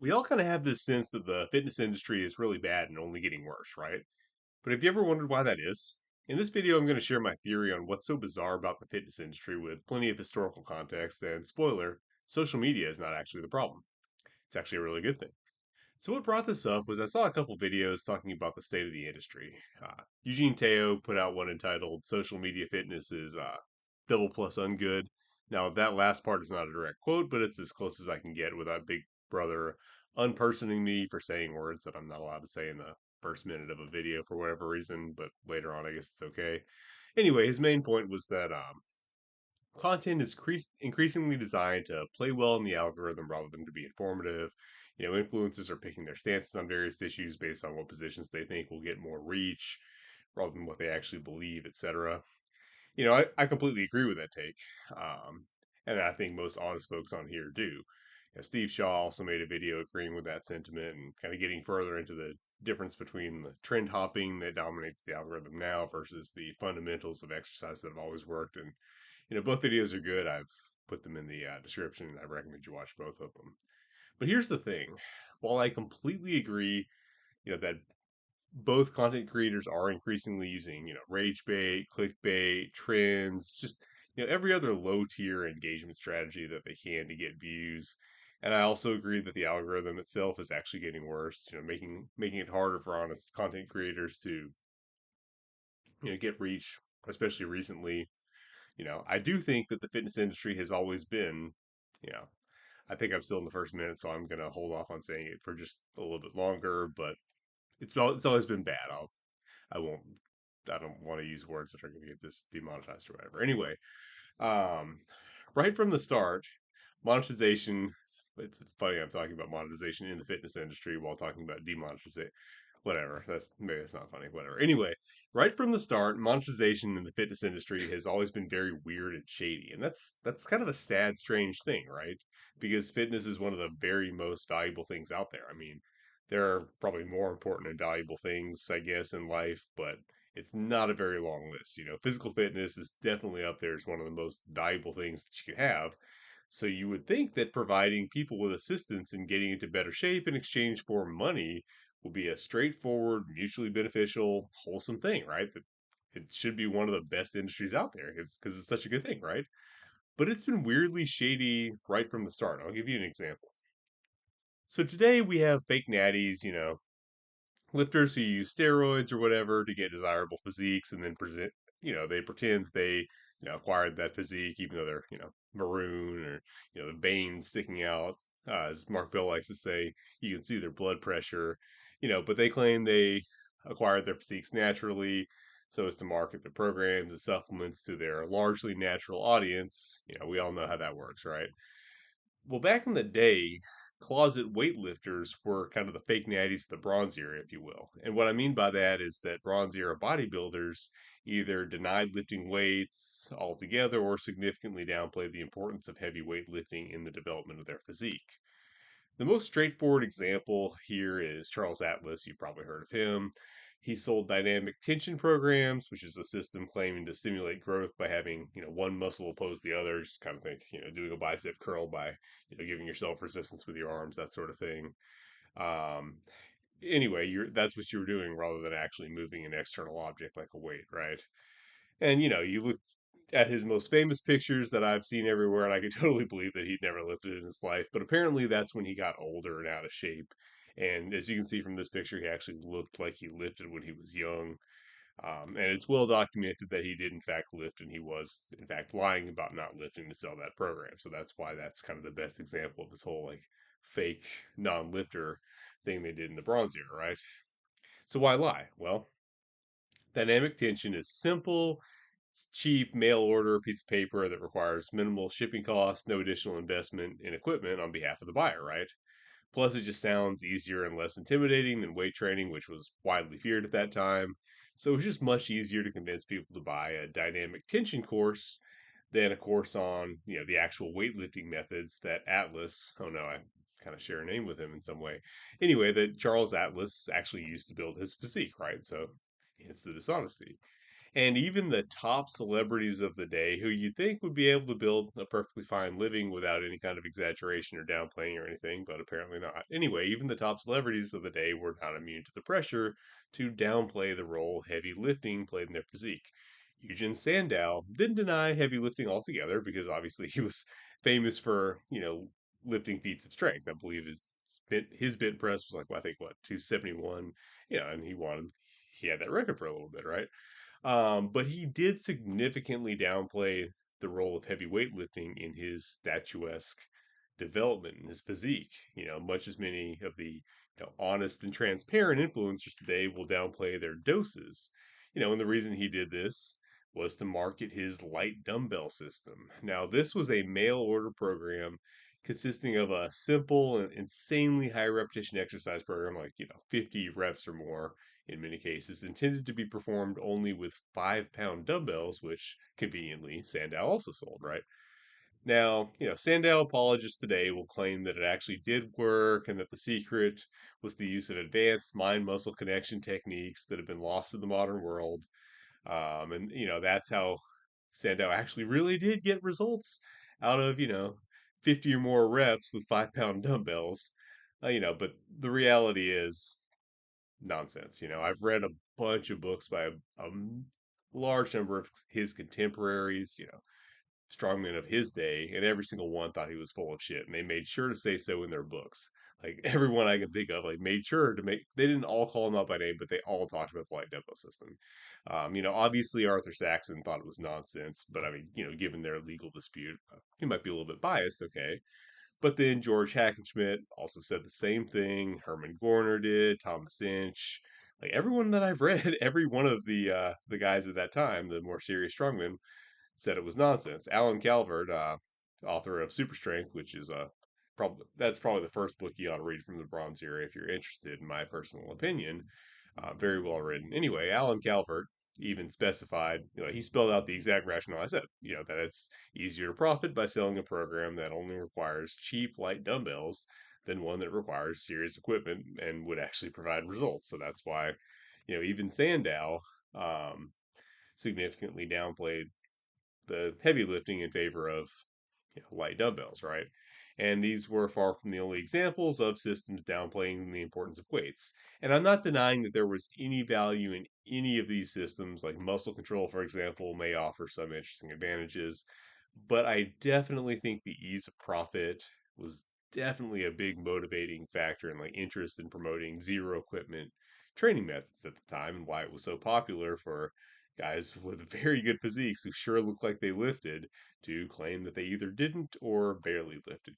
We all kind of have this sense that the fitness industry is really bad and only getting worse, right? But have you ever wondered why that is? In this video, I'm going to share my theory on what's so bizarre about the fitness industry with plenty of historical context. And spoiler, social media is not actually the problem. It's actually a really good thing. So, what brought this up was I saw a couple videos talking about the state of the industry. Eugene Teo put out one entitled Social Media Fitness is Double Plus Ungood. Now, that last part is not a direct quote, but it's as close as I can get without Big Brother unpersoning me for saying words that I'm not allowed to say in the first minute of a video for whatever reason, but later on, I guess it's okay. Anyway, his main point was that content is increasingly designed to play well in the algorithm rather than to be informative. Influencers are picking their stances on various issues based on what positions they think will get more reach rather than what they actually believe, etc. I completely agree with that take. Um, and I think most honest folks on here do. Steve Shaw also made a video agreeing with that sentiment and kind of getting further into the difference between the trend hopping that dominates the algorithm now versus the fundamentals of exercise that have always worked. And both videos are good. I've put them in the description, and I recommend you watch both of them. But here's the thing: while I completely agree, that both content creators are increasingly using, rage bait, clickbait, trends, just every other low tier engagement strategy that they can to get views. And I also agree that the algorithm itself is actually getting worse, making it harder for honest content creators to get reach, especially recently. I do think that the fitness industry has always been, you know, I think I'm still in the first minute, so I'm gonna hold off on saying it for just a little bit longer. But it's always been bad. I won't. I don't want to use words that are going to get this demonetized or whatever. Anyway, um, right from the start, monetization. It's funny I'm talking about monetization in the fitness industry while talking about demonetization. Whatever. That's maybe that's not funny. Whatever. Anyway, right from the start, monetization in the fitness industry has always been very weird and shady, and that's kind of a sad, strange thing, right? Because fitness is one of the very most valuable things out there. I mean, there are probably more important and valuable things, I guess, in life, but it's not a very long list. Physical fitness is definitely up there as one of the most valuable things that you can have. So you would think that providing people with assistance in getting into better shape in exchange for money will be a straightforward, mutually beneficial, wholesome thing, right? That it should be one of the best industries out there because it's such a good thing, right? But it's been weirdly shady right from the start. I'll give you an example. So today we have fake natties, lifters who use steroids or whatever to get desirable physiques and then they pretend they acquired that physique even though they're maroon or the veins sticking out. As Mark Bill likes to say, you can see their blood pressure. But they claim they acquired their physiques naturally so as to market their programs and supplements to their largely natural audience. We all know how that works, right? Well, back in the day, closet weightlifters were kind of the fake natties of the Bronze Era, if you will. And what I mean by that is that Bronze Era bodybuilders either denied lifting weights altogether or significantly downplayed the importance of heavy weightlifting in the development of their physique. The most straightforward example here is Charles Atlas. You've probably heard of him. He sold dynamic tension programs, which is a system claiming to stimulate growth by having, one muscle oppose the other. Just kind of think, doing a bicep curl by, giving yourself resistance with your arms, that sort of thing. Um, anyway, that's what you were doing rather than actually moving an external object like a weight, right? And you look at his most famous pictures that I've seen everywhere, and I could totally believe that he'd never lifted in his life. But apparently, that's when he got older and out of shape. And as you can see from this picture, he actually looked like he lifted when he was young. And it's well documented that he did, in fact, lift, and he was, in fact, lying about not lifting to sell that program. So that's why that's kind of the best example of this whole like fake non lifter thing they did in the Bronze Era, right? So why lie? Well, dynamic tension is simple. It's cheap mail order piece of paper that requires minimal shipping costs, no additional investment in equipment on behalf of the buyer, right? Plus, it just sounds easier and less intimidating than weight training, which was widely feared at that time. So it was just much easier to convince people to buy a dynamic tension course than a course on, the actual weightlifting methods that Atlas, oh no, I kind of share a name with him in some way. Anyway, that Charles Atlas actually used to build his physique, right? So it's the dishonesty. And even the top celebrities of the day, who you'd think would be able to build a perfectly fine living without any kind of exaggeration or downplaying or anything, but apparently not. Anyway, even the top celebrities of the day were not immune to the pressure to downplay the role heavy lifting played in their physique. Eugen Sandow didn't deny heavy lifting altogether because obviously he was famous for, lifting feats of strength. I believe his bent press was like, well, I think, what, 271, and he had that record for a little bit, right? But he did significantly downplay the role of heavy weightlifting in his statuesque development in his physique. Much as many of the honest and transparent influencers today will downplay their doses. And the reason he did this was to market his light dumbbell system. Now, this was a mail order program consisting of a simple and insanely high repetition exercise program, like 50 reps or more in many cases, intended to be performed only with 5-pound dumbbells, which conveniently Sandow also sold, right? Now, Sandow apologists today will claim that it actually did work and that the secret was the use of advanced mind muscle connection techniques that have been lost to the modern world. And that's how Sandow actually really did get results out of, 50 or more reps with 5-pound dumbbells. But the reality is nonsense. I've read a bunch of books by large number of his contemporaries, strongmen of his day, and every single one thought he was full of shit, and they made sure to say so in their books. Like everyone I can think of, like made sure to make. They didn't all call him out by name, but they all talked about the light depot system. Obviously Arthur Saxon thought it was nonsense, but I mean, given their legal dispute, he might be a little bit biased. Okay, but then George Hackenschmidt also said the same thing. Herman Gorner did. Thomas Inch. Like everyone that I've read, every one of the guys at that time, the more serious strongmen, said it was nonsense. Alan Calvert, author of Super Strength, which is probably the first book you ought to read from the Bronze Era if you're interested, in my personal opinion. Very well written. Anyway, Alan Calvert even specified, he spelled out the exact rationale I said, that it's easier to profit by selling a program that only requires cheap, light dumbbells than one that requires serious equipment and would actually provide results. So that's why, even Sandow significantly downplayed the heavy lifting in favor of light dumbbells, right? And these were far from the only examples of systems downplaying the importance of weights. And I'm not denying that there was any value in any of these systems, like muscle control, for example, may offer some interesting advantages. But I definitely think the ease of profit was definitely a big motivating factor in like interest in promoting zero equipment training methods at the time and why it was so popular for guys with very good physiques who sure looked like they lifted to claim that they either didn't or barely lifted.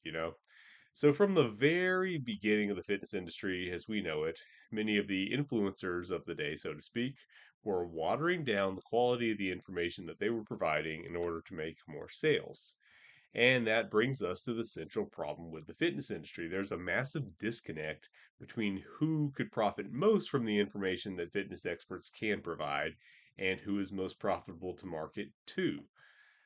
So, from the very beginning of the fitness industry as we know it, many of the influencers of the day, so to speak, were watering down the quality of the information that they were providing in order to make more sales. And that brings us to the central problem with the fitness industry. There's a massive disconnect between who could profit most from the information that fitness experts can provide and who is most profitable to market to.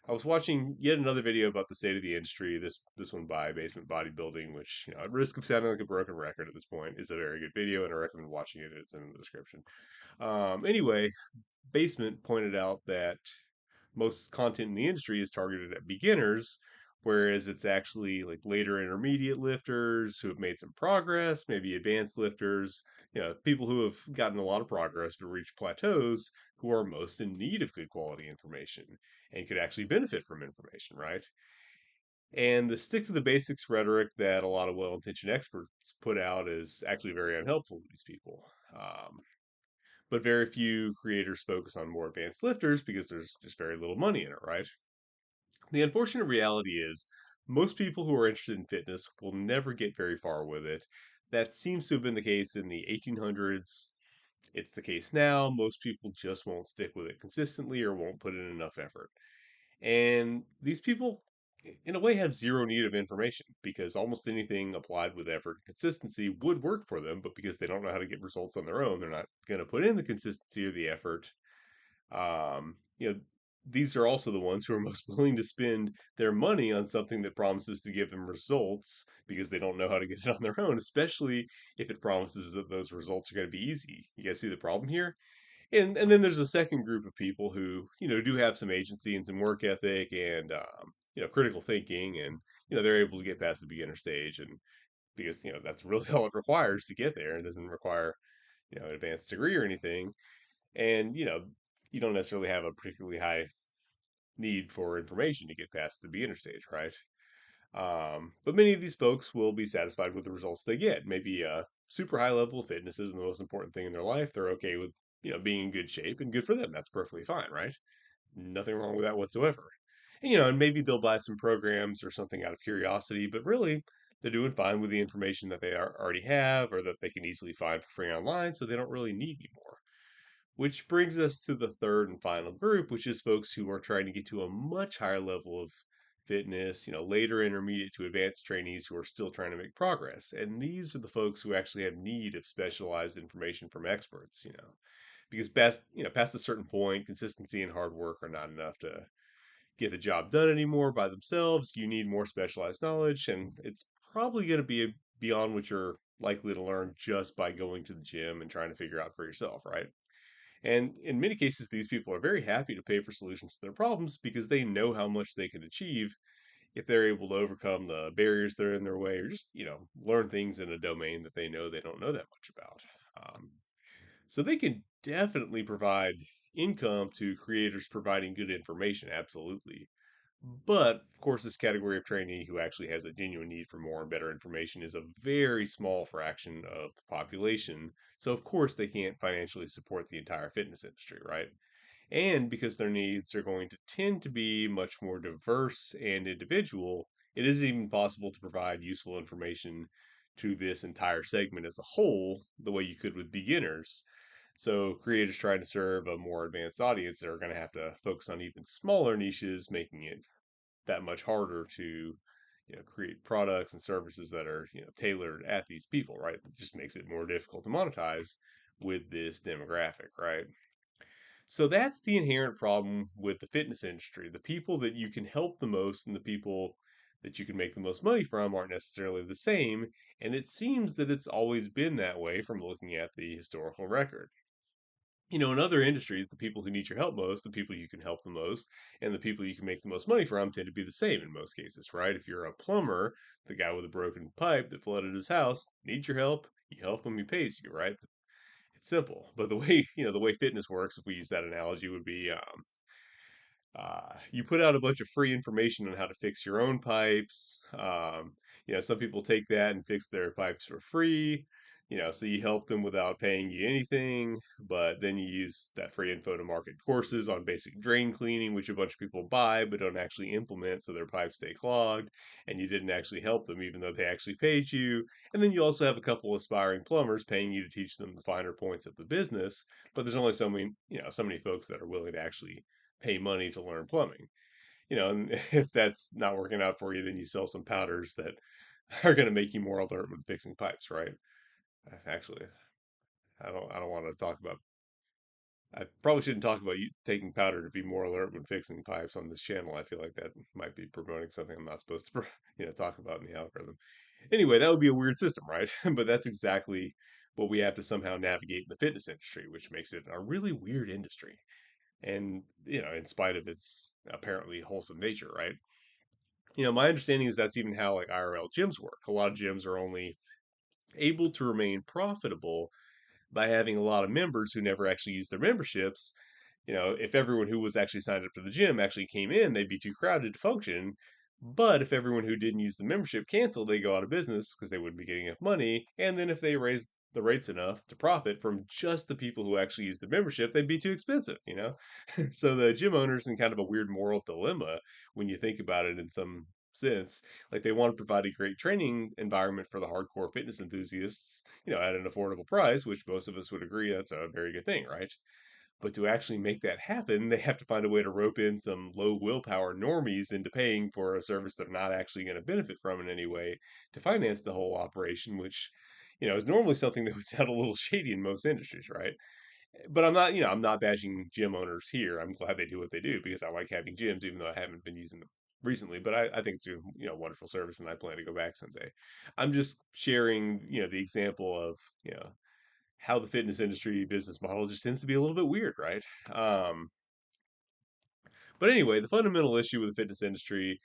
I was watching yet another video about the state of the industry. This one by Basement Bodybuilding, which, at risk of sounding like a broken record at this point, is a very good video, and I recommend watching it. It's in the description. Anyway, Basement pointed out that most content in the industry is targeted at beginners, whereas it's actually like later intermediate lifters who have made some progress, maybe advanced lifters, people who have gotten a lot of progress but reached plateaus who are most in need of good quality information and could actually benefit from information, right? And the stick to the basics rhetoric that a lot of well intentioned experts put out is actually very unhelpful to these people. But very few creators focus on more advanced lifters because there's just very little money in it, right? The unfortunate reality is most people who are interested in fitness will never get very far with it. That seems to have been the case in the 1800s. It's the case now. Most people just won't stick with it consistently or won't put in enough effort. And these people, in a way, have zero need of information because almost anything applied with effort and consistency would work for them. But because they don't know how to get results on their own, they're not going to put in the consistency or the effort. um, you know, these are also the ones who are most willing to spend their money on something that promises to give them results because they don't know how to get it on their own, especially if it promises that those results are going to be easy. You guys see the problem here? And then there's a second group of people who, do have some agency and some work ethic and critical thinking, and they're able to get past the beginner stage, and because that's really all it requires to get there. It doesn't require an advanced degree or anything, and you don't necessarily have a particularly high need for information to get past the beginner stage, right? But many of these folks will be satisfied with the results they get. Maybe a super high level of fitness isn't the most important thing in their life. They're okay with, being in good shape, and good for them. That's perfectly fine, right? Nothing wrong with that whatsoever. And, and maybe they'll buy some programs or something out of curiosity, but really they're doing fine with the information that they already have or that they can easily find for free online, so they don't really need any more. Which brings us to the third and final group, which is folks who are trying to get to a much higher level of fitness, later intermediate to advanced trainees who are still trying to make progress. And these are the folks who actually have need of specialized information from experts, because past a certain point, consistency and hard work are not enough to get the job done anymore by themselves. You need more specialized knowledge, and it's probably going to be beyond what you're likely to learn just by going to the gym and trying to figure out for yourself, right? And in many cases, these people are very happy to pay for solutions to their problems because they know how much they can achieve if they're able to overcome the barriers that are in their way, or just, learn things in a domain that they don't know that much about. So they can definitely provide income to creators providing good information, absolutely. But of course, this category of trainee who actually has a genuine need for more and better information is a very small fraction of the population. So, of course, they can't financially support the entire fitness industry, right? And because their needs are going to tend to be much more diverse and individual, it isn't even possible to provide useful information to this entire segment as a whole the way you could with beginners. So, creators trying to serve a more advanced audience are going to have to focus on even smaller niches, making it that much harder to create products and services that are tailored at these people, right? It just makes it more difficult to monetize with this demographic, right? So that's the inherent problem with the fitness industry. The people that you can help the most and the people that you can make the most money from aren't necessarily the same, and it seems that it's always been that way from looking at the historical record. In other industries, the people who need your help most, the people you can help the most, and the people you can make the most money from tend to be the same in most cases, right? If you're a plumber, the guy with a broken pipe that flooded his house needs your help, you help him, he pays you, right? It's simple. But the way, the way fitness works, if we use that analogy, would be you put out a bunch of free information on how to fix your own pipes. Some people take that and fix their pipes for free. So you help them without paying you anything, but then you use that free info to market courses on basic drain cleaning, which a bunch of people buy but don't actually implement, so their pipes stay clogged, and you didn't actually help them even though they actually paid you. And then you also have a couple aspiring plumbers paying you to teach them the finer points of the business, but there's only so many folks that are willing to actually pay money to learn plumbing. And if that's not working out for you, then you sell some powders that are going to make you more alert when fixing pipes, right? Actually, I don't want to talk about. I probably shouldn't talk about you taking powder to be more alert when fixing pipes on this channel. I feel like that might be promoting something I'm not supposed to, talk about in the algorithm. Anyway, that would be a weird system, right? But that's exactly what we have to somehow navigate in the fitness industry, which makes it a really weird industry. And in spite of its apparently wholesome nature, right? My understanding is that's even how like IRL gyms work. A lot of gyms are only able to remain profitable by having a lot of members who never actually use their memberships. If everyone who was actually signed up to the gym actually came in, they'd be too crowded to function. But if everyone who didn't use the membership canceled, they go out of business because they wouldn't be getting enough money. And then if they raised the rates enough to profit from just the people who actually use the membership, they'd be too expensive. So the gym owners in kind of a weird moral dilemma when you think about it in some sense. Like they want to provide a great training environment for the hardcore fitness enthusiasts, at an affordable price, which most of us would agree that's a very good thing, right? But to actually make that happen, they have to find a way to rope in some low willpower normies into paying for a service they're not actually going to benefit from in any way to finance the whole operation, which, is normally something that would sound a little shady in most industries, right? But I'm not bashing gym owners here. I'm glad they do what they do because I like having gyms, even though I haven't been using them recently. But I think it's a wonderful service, and I plan to go back someday. I'm just sharing the example of how the fitness industry business model just tends to be a little bit weird, right? Um, but anyway, the fundamental issue with the fitness industry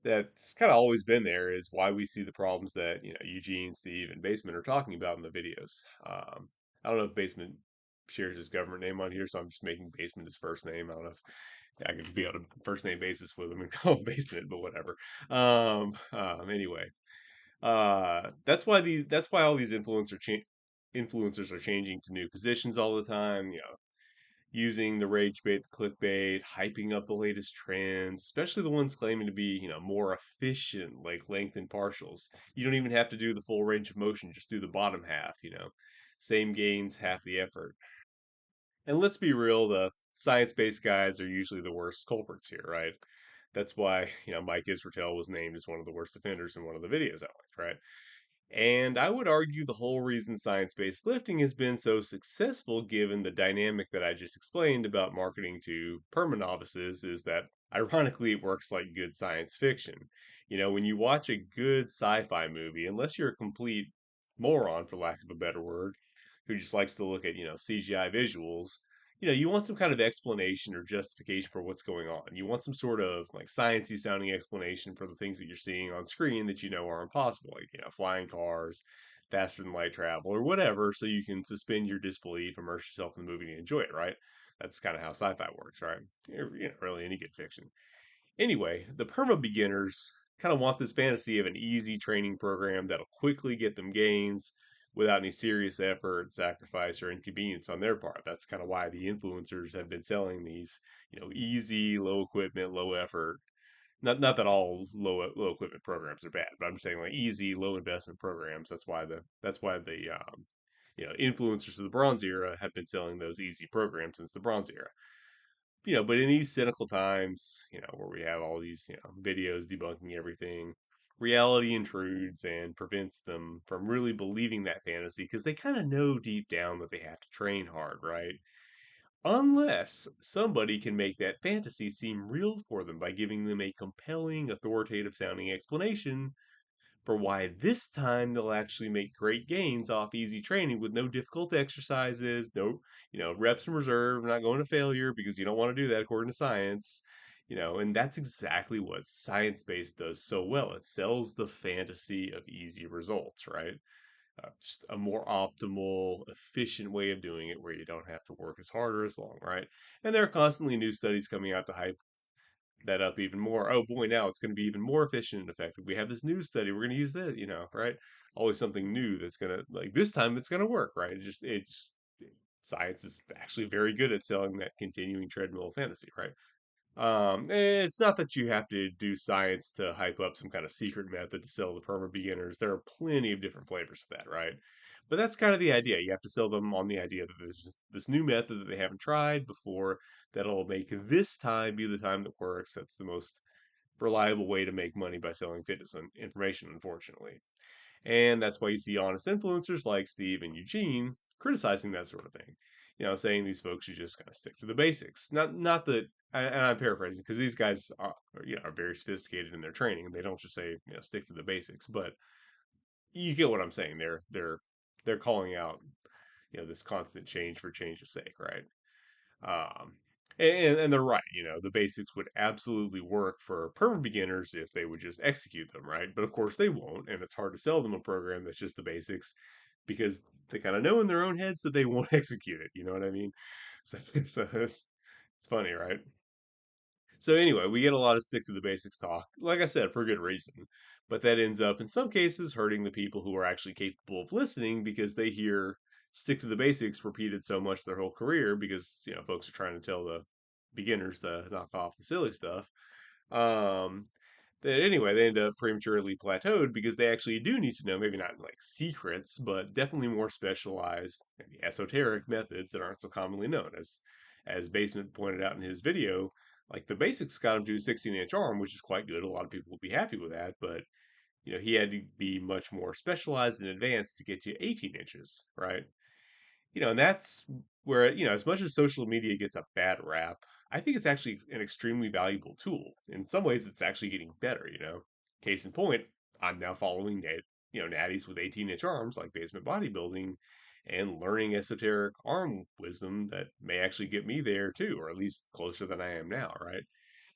that's kind of always been there is why we see the problems that Eugene, Steve, and Basement are talking about in the videos. I don't know if Basement shares his government name on here, so I'm just making Basement his first name. I don't know if I could be on a first name basis with him and call him Basement, but whatever. Anyway, that's why all these influencers are changing to new positions all the time. Using the rage bait, the clickbait, hyping up the latest trends, especially the ones claiming to be, more efficient, like length and partials. You don't even have to do the full range of motion, just do the bottom half. Same gains, half the effort. And let's be real, the science-based guys are usually the worst culprits here, right? That's why, Mike Israetel was named as one of the worst offenders in one of the videos I liked, right? And I would argue the whole reason science based lifting has been so successful, given the dynamic that I just explained about marketing to perma novices, is that ironically it works like good science fiction. When you watch a good sci fi movie, unless you're a complete moron, for lack of a better word, who just likes to look at, CGI visuals, you want some kind of explanation or justification for what's going on. You want some sort of like sciencey sounding explanation for the things that you're seeing on screen that are impossible, like, flying cars, faster than light travel, or whatever, so you can suspend your disbelief, immerse yourself in the movie and enjoy it, right? That's kind of how sci-fi works, right? Really any good fiction. Anyway, the perma beginners kind of want this fantasy of an easy training program that'll quickly get them gains without any serious effort, sacrifice, or inconvenience on their part. That's kind of why the influencers have been selling these, easy, low equipment, low effort. Not that all low equipment programs are bad, but I'm saying like easy, low investment programs. That's why the influencers of the Bronze Era have been selling those easy programs since the Bronze Era. But in these cynical times, where we have all these, videos debunking everything, reality intrudes and prevents them from really believing that fantasy because they kind of know deep down that they have to train hard, right? Unless somebody can make that fantasy seem real for them by giving them a compelling, authoritative sounding explanation for why this time they'll actually make great gains off easy training with no difficult exercises, no, reps in reserve, not going to failure because you don't want to do that according to science. And that's exactly what science based does so well. It sells the fantasy of easy results, right? Just a more optimal, efficient way of doing it where you don't have to work as hard or as long, right? And there are constantly new studies coming out to hype that up even more. Oh boy, now it's going to be even more efficient and effective. We have this new study. We're going to use this, right? Always something new that's going to, like, this time it's going to work, right? Science is actually very good at selling that continuing treadmill of fantasy, right? It's not that you have to do science to hype up some kind of secret method to sell the perma beginners. There are plenty of different flavors of that, right? But that's kind of the idea. You have to sell them on the idea that there's this new method that they haven't tried before that'll make this time be the time that works. That's the most reliable way to make money by selling fitness information, unfortunately. And that's why you see honest influencers like Steve and Eugene criticizing that sort of thing. Saying these folks should just kind of stick to the basics. Not that, and I'm paraphrasing because these guys are very sophisticated in their training, and they don't just say stick to the basics. But you get what I'm saying. They're calling out this constant change for change's sake, right? Um, and they're right. The basics would absolutely work for perma beginners if they would just execute them, right? But of course they won't, and it's hard to sell them a program that's just the basics because they kind of know in their own heads that they won't execute it. You know what I mean? So it's funny, right? So anyway, we get a lot of stick to the basics talk, like I said, for good reason. But that ends up in some cases hurting the people who are actually capable of listening because they hear stick to the basics repeated so much their whole career because, folks are trying to tell the beginners to knock off the silly stuff. Um, that anyway, they end up prematurely plateaued because they actually do need to know, maybe not like secrets, but definitely more specialized, maybe esoteric methods that aren't so commonly known. As Basement pointed out in his video, like the basics got him to a 16-inch arm, which is quite good. A lot of people will be happy with that, but he had to be much more specialized and advanced to get to 18 inches, right? And that's where, as much as social media gets a bad rap, I think it's actually an extremely valuable tool. In some ways, it's actually getting better. Case in point, I'm now following natties with 18-inch arms like basement bodybuilding, and learning esoteric arm wisdom that may actually get me there too, or at least closer than I am now, right?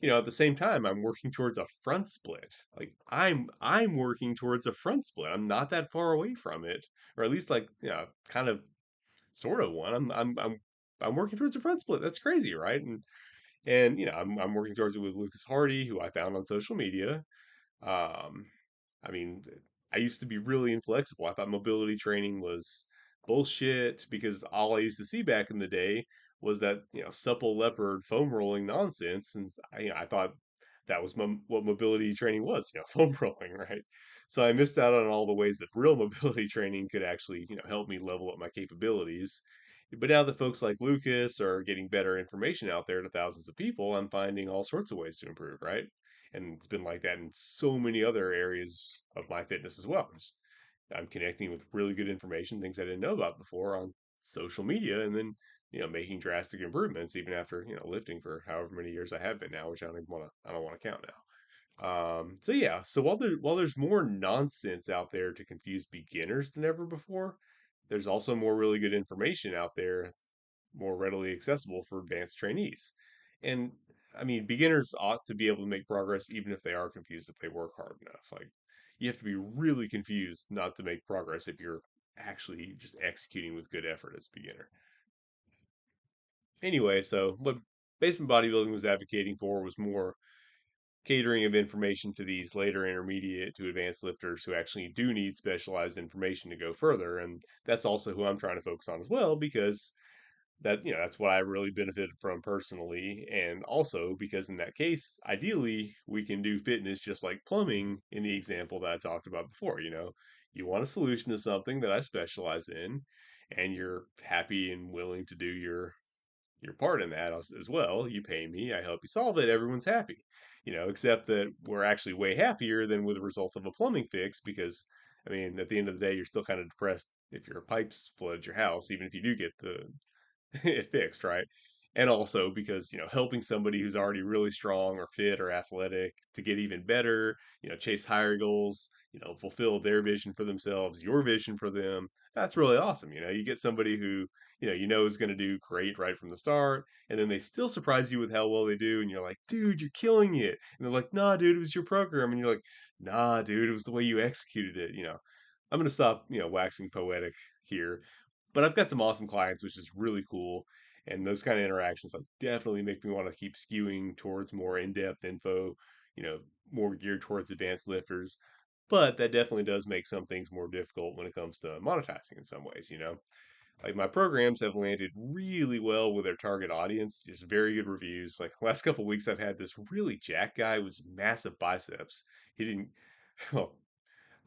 At the same time, I'm working towards a front split. Like I'm working towards a front split. I'm not that far away from it, or at least like, kind of sort of one. I'm working towards a front split. That's crazy, right? And I'm working towards it with Lucas Hardy, who I found on social media. Um, I mean, I used to be really inflexible. I thought mobility training was bullshit because all I used to see back in the day was that, supple leopard foam rolling nonsense. And I thought that was what mobility training was, foam rolling, right? So I missed out on all the ways that real mobility training could actually, help me level up my capabilities. But now that folks like Lucas are getting better information out there to thousands of people, I'm finding all sorts of ways to improve, right? And it's been like that in so many other areas of my fitness as well. I'm connecting with really good information, things I didn't know about before on social media, and then making drastic improvements even after lifting for however many years I have been now, which I don't want to count now. So yeah, so while there's more nonsense out there to confuse beginners than ever before, there's also more really good information out there more readily accessible for advanced trainees. And I mean, beginners ought to be able to make progress even if they are confused if they work hard enough. Like, you have to be really confused not to make progress if you're actually just executing with good effort as a beginner. Anyway, so what basement bodybuilding was advocating for was more catering of information to these later intermediate to advanced lifters who actually do need specialized information to go further. And that's also who I'm trying to focus on as well, because that's what I really benefited from personally. And also because in that case, ideally, we can do fitness just like plumbing in the example that I talked about before. You want a solution to something that I specialize in, and you're happy and willing to do your part in that as well. You pay me, I help you solve it, everyone's happy. Except that we're actually way happier than with the result of a plumbing fix, because I mean, at the end of the day, you're still kind of depressed if your pipes flood your house, even if you do get it fixed, right? And also because, helping somebody who's already really strong or fit or athletic to get even better, chase higher goals, fulfill their vision for themselves, your vision for them. That's really awesome. You get somebody who, is going to do great right from the start, and then they still surprise you with how well they do. And you're like, dude, you're killing it. And they're like, nah, dude, it was your program. And you're like, nah, dude, it was the way you executed it. I'm going to stop, waxing poetic here, but I've got some awesome clients, which is really cool. And those kind of interactions like definitely make me want to keep skewing towards more in-depth info, you know, more geared towards advanced lifters. But that definitely does make some things more difficult when it comes to monetizing in some ways. Like my programs have landed really well with their target audience, just very good reviews. Like last couple of weeks I've had this really jack guy with massive biceps. He didn't well,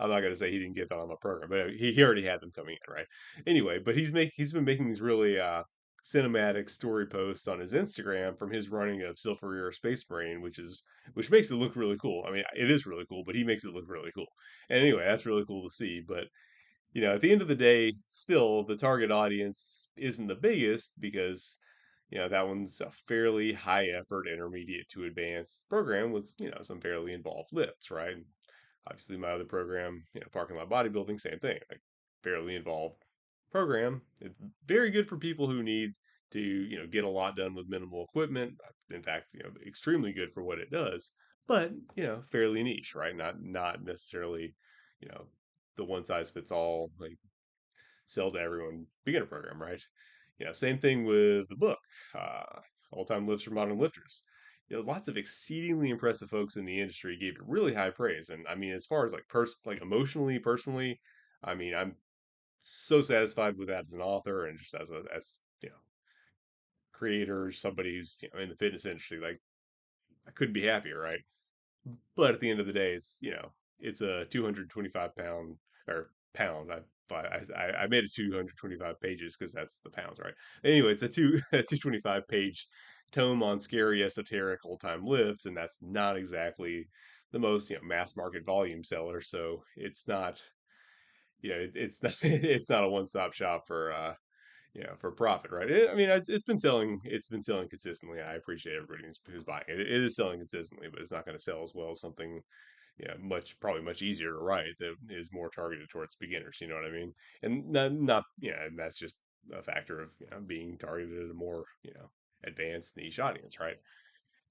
I'm not going to say he didn't get that on the program, but he already had them coming in, right? Anyway, but he's been making these really cinematic story posts on his Instagram from his running of Silveria Space Marine, which makes it look really cool. I mean, it is really cool, but he makes it look really cool. And anyway, that's really cool to see. But at the end of the day, still the target audience isn't the biggest because that one's a fairly high effort intermediate to advanced program with some fairly involved lifts, right? Obviously, my other program, parking lot bodybuilding, same thing, like fairly involved program. It's very good for people who need to, get a lot done with minimal equipment. In fact, extremely good for what it does, but fairly niche, right? Not necessarily, you know, the one size fits all like sell to everyone beginner program, right? Same thing with the book, All Time Lifts for Modern Lifters. Lots of exceedingly impressive folks in the industry gave it really high praise. And I mean, as far as like emotionally, personally, I mean, I'm so satisfied with that as an author and just as creator, somebody who's in the fitness industry. Like I couldn't be happier, right? But at the end of the day, it's a 225 pound or pound. I made it 225 pages because that's the pounds, right? Anyway, it's a 225 page tome on scary esoteric old time lifts, and that's not exactly the most mass market volume seller. So it's not it's not it's not a one stop shop for for profit, right? I mean, it's been selling consistently. I appreciate everybody who's buying it. It is selling consistently, but it's not going to sell as well as something probably much easier to write that is more targeted towards beginners. You know what I mean? And not and that's just a factor of being targeted at a more advanced niche audience, right?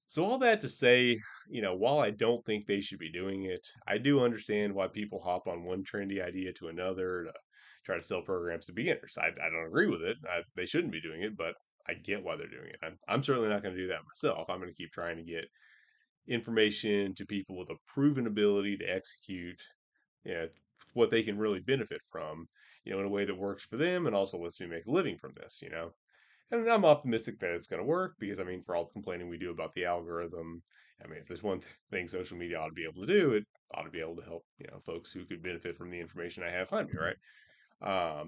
So all that to say, while I don't think they should be doing it, I do understand why people hop on one trendy idea to another to try to sell programs to beginners. I don't agree with it. They shouldn't be doing it, but I get why they're doing it. I'm certainly not going to do that myself. I'm going to keep trying to get information to people with a proven ability to execute, you know, what they can really benefit from, in a way that works for them and also lets me make a living from this. And I'm optimistic that it's going to work because, I mean, for all the complaining we do about the algorithm, I mean, if there's one thing social media ought to be able to do, it ought to be able to help, folks who could benefit from the information I have find me, right?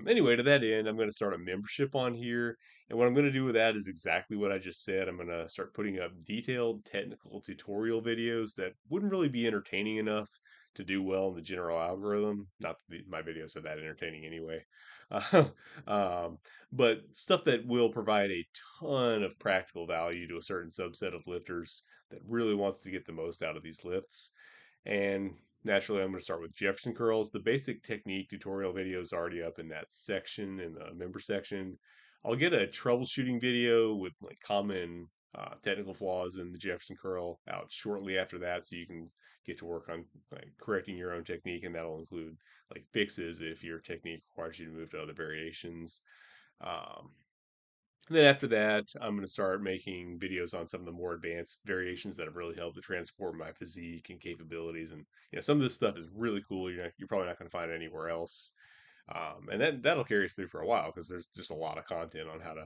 Anyway, to that end, I'm going to start a membership on here. And what I'm going to do with that is exactly what I just said. I'm going to start putting up detailed technical tutorial videos that wouldn't really be entertaining enough to do well in the general algorithm. Not that my videos are that entertaining anyway. Uh, um, but stuff that will provide a ton of practical value to a certain subset of lifters that really wants to get the most out of these lifts. And naturally, I'm going to start with Jefferson curls. The basic technique tutorial video is already up in that section, in the member section. I'll get a troubleshooting video with like common technical flaws in the Jefferson curl out shortly after that, so you can get to work on like correcting your own technique, and that'll include like fixes if your technique requires you to move to other variations. Um, and then after that, I'm going to start making videos on some of the more advanced variations that have really helped to transform my physique and capabilities. And some of this stuff is really cool. You're probably not going to find it anywhere else. And that'll carry us through for a while because there's just a lot of content on how to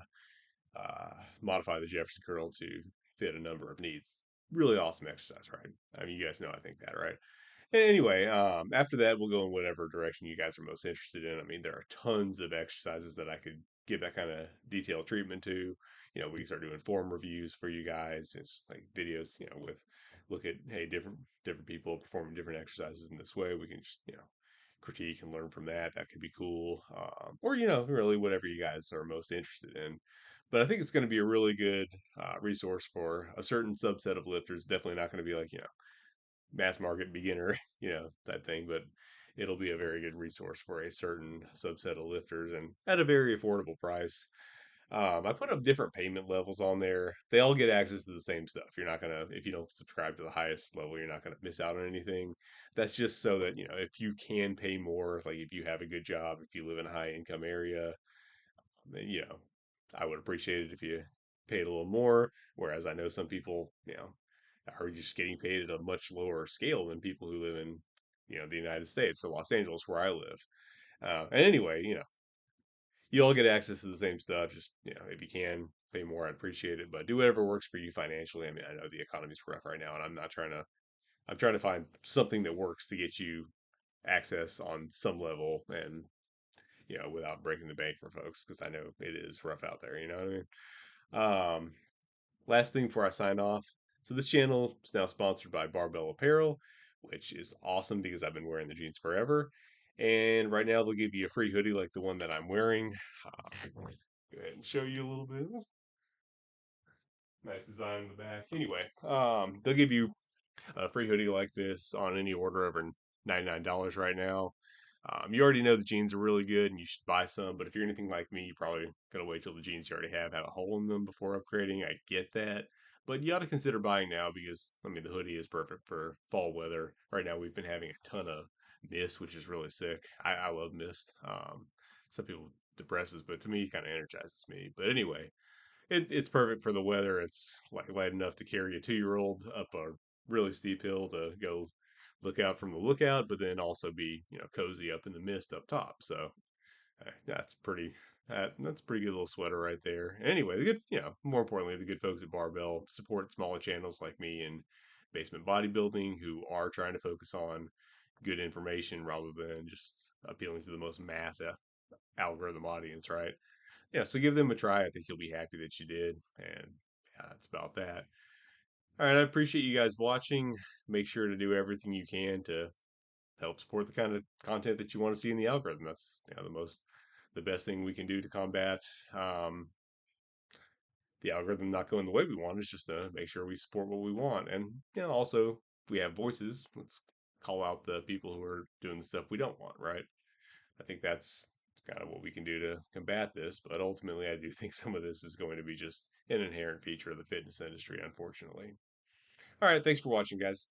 modify the Jefferson curl to fit a number of needs. Really awesome exercise, right? I mean, you guys know I think that, right? Anyway, after that, we'll go in whatever direction you guys are most interested in. I mean, there are tons of exercises that I could give that kind of detailed treatment to. We can start doing form reviews for you guys. It's like videos, with look at hey different people performing different exercises in this way. We can just critique and learn from that. That could be cool. Or really whatever you guys are most interested in. But I think it's going to be a really good resource for a certain subset of lifters. Definitely not going to be like mass market beginner, that thing, but it'll be a very good resource for a certain subset of lifters and at a very affordable price. I put up different payment levels on there. They all get access to the same stuff. You're not gonna, if you don't subscribe to the highest level, you're not gonna miss out on anything. That's just so that, if you can pay more, like if you have a good job, if you live in a high income area, then, I would appreciate it if you paid a little more. Whereas I know some people, are just getting paid at a much lower scale than people who live in, the United States or Los Angeles, where I live. And anyway, you all get access to the same stuff. Just, if you can pay more, I'd appreciate it. But do whatever works for you financially. I mean, I know the economy's rough right now, and I'm trying to find something that works to get you access on some level and, without breaking the bank for folks, because I know it is rough out there. You know what I mean? Last thing before I sign off. So this channel is now sponsored by Barbell Apparel, which is awesome because I've been wearing the jeans forever. And right now they'll give you a free hoodie like the one that I'm wearing. Go ahead and show you a little bit. Nice design in the back. Anyway, they'll give you a free hoodie like this on any order over $99 right now. You already know the jeans are really good and you should buy some, but if you're anything like me, you probably gotta wait till the jeans you already have a hole in them before upgrading. I get that. But you ought to consider buying now because I mean the hoodie is perfect for fall weather. Right now we've been having a ton of mist, which is really sick. I love mist. Some people depresses, but to me it kind of energizes me. But anyway, it's perfect for the weather. It's like light enough to carry a 2-year old up a really steep hill to go look out from the lookout, but then also be cozy up in the mist up top. So that's pretty. That's a pretty good little sweater right there. Anyway, the good, more importantly, the good folks at Barbell support smaller channels like me and basement bodybuilding who are trying to focus on good information rather than just appealing to the most mass algorithm audience, right? Yeah, so give them a try. I think you'll be happy that you did. And yeah, that's about that. All right, I appreciate you guys watching. Make sure to do everything you can to help support the kind of content that you want to see in the algorithm. That's the best thing we can do to combat um, the algorithm not going the way we want is just to make sure we support what we want. And also, if we have voices, let's call out the people who are doing the stuff we don't want, right? I think that's kind of what we can do to combat this. But ultimately, I do think some of this is going to be just an inherent feature of the fitness industry, unfortunately. All right, thanks for watching, guys.